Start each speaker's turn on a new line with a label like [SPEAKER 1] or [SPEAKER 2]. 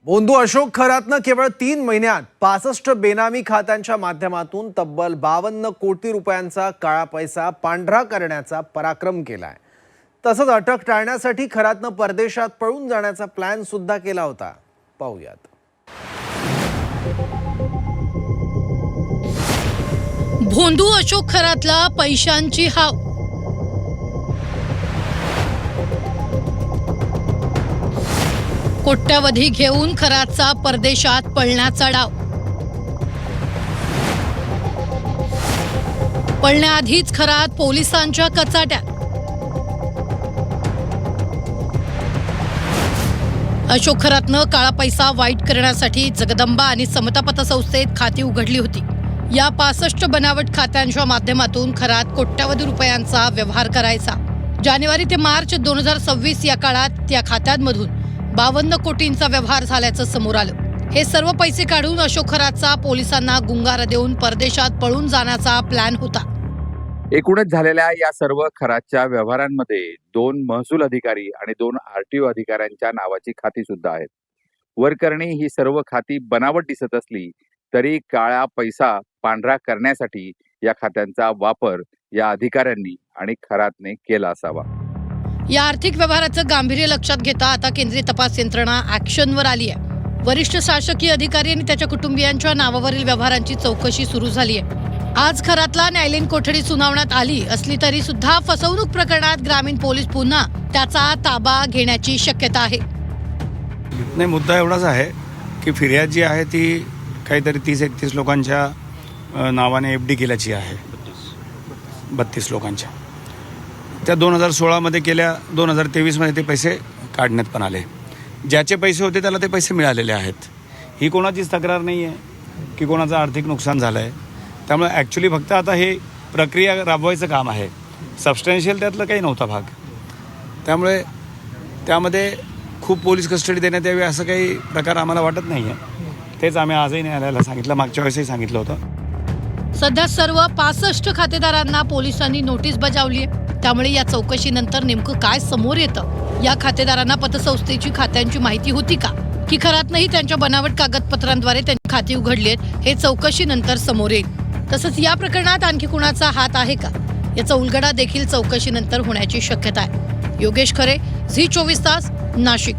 [SPEAKER 1] बोंधू अशोक खरातनं केवळ 3 महिन्यात 65 बेनामी खात्यांच्या माध्यमातून तब्बल 52 कोटी रुपयांचा काळा पैसा पांढरा करण्याचा पराक्रम केलाय। तसंच अटक टाळण्यासाठी खरातनं परदेशात पळून जाण्याचा प्लॅन सुद्धा केला होता। पाहूयात।
[SPEAKER 2] बोंधू अशोक खरातला पैशांची हाव। कोट्यावधी घेऊन खरातचा परदेशात पळण्याचा डाव। पळण्याआधीच खरात पोलिसांच्या कचाट्यात। अशोक खरातनं काळा पैसा वाईट करण्यासाठी जगदंबा आणि समता पतसंस्थेत खाती उघडली होती। या 65 बनावट खात्यांच्या माध्यमातून खरात कोट्यावधी रुपयांचा व्यवहार करायचा। जानेवारी ते मार्च 2026 या काळात त्या खात्यांमधून 52 कोटींचा व्यवहार झाल्याचं समोर आलं। हे सर्व पैसे काढून अशोक खरातचा पोलिसांना गुंगारा देऊन परदेशात पळून जाण्याचा प्लॅन होता।
[SPEAKER 3] एकूणच झालेल्या या सर्व खरातच्या व्यवहारांमध्ये 2 महसूल अधिकारी आणि 2 आरटीओ अधिकाऱ्यांच्या नावाची खाती सुद्धा आहेत। वरकरणी ही सर्व खाती बनावट दिसत असली तरी काळा पैसा पांढरा करण्यासाठी या खात्यांचा वापर या अधिकाऱ्यांनी आणि खरातने केला असावा।
[SPEAKER 2] या आर्थिक व्यवहाराचं गांभीर्य लक्षात घेता आता केंद्रीय तपास यंत्रणा ॲक्शनवर आली आहे। वरिष्ठ शासकीय अधिकारी आणि त्याच्या कुटुंबियांच्या नावावरील व्यवहारांची चौकशी सुरू झाली आहे। आज खरातला न्यायालयीन कोठडी सुनावण्यात आली असली तरी सुद्धा फसवणूक प्रकरणात ग्रामीण पोलीस पुन्हा त्याचा ताबा घेण्याची शक्यता आहे।
[SPEAKER 4] नाही, मुद्दा एवढाच आहे की फिर्याद जी आहे ती काहीतरी 30-31 लोकांच्या नावाने FD केल्याची आहे। 32 लोकांच्या त्या 2016 मध्ये केल्या, 2023 मध्ये ते पैसे काढण्यात पण आले। ज्याचे पैसे होते त्याला ते पैसे मिळालेले आहेत। ही कोणाचीच तक्रार नाही आहे की कोणाचं आर्थिक नुकसान झालं आहे। त्यामुळे ॲक्च्युली फक्त आता हे प्रक्रिया राबवायचं काम आहे। सबस्टॅन्शियल त्यातलं काही नव्हता भाग, त्यामुळे त्यामध्ये खूप पोलीस कस्टडी देण्यात यावी असं काही प्रकार आम्हाला वाटत नाही आहे। तेच आम्ही आजही न्यायालयाला सांगितलं, मागच्या वेळेसही सांगितलं होतं।
[SPEAKER 2] सध्या सर्व 65 खातेदारांना पोलिसांनी नोटीस बजावली आहे। त्यामुळे या चौकशीनंतर नेमकं काय समोर येतं, या खातेदारांना पतसंस्थेची खात्यांची माहिती होती का की खरातनंही त्यांच्या बनावट कागदपत्रांद्वारे त्यांची खाती उघडली आहेत, हे चौकशीनंतर समोर येईल। तसंच या प्रकरणात आणखी कुणाचा हात आहे का याचा उलगडा देखील चौकशीनंतर होण्याची शक्यता आहे। योगेश खरे, झी 24 तास, नाशिक।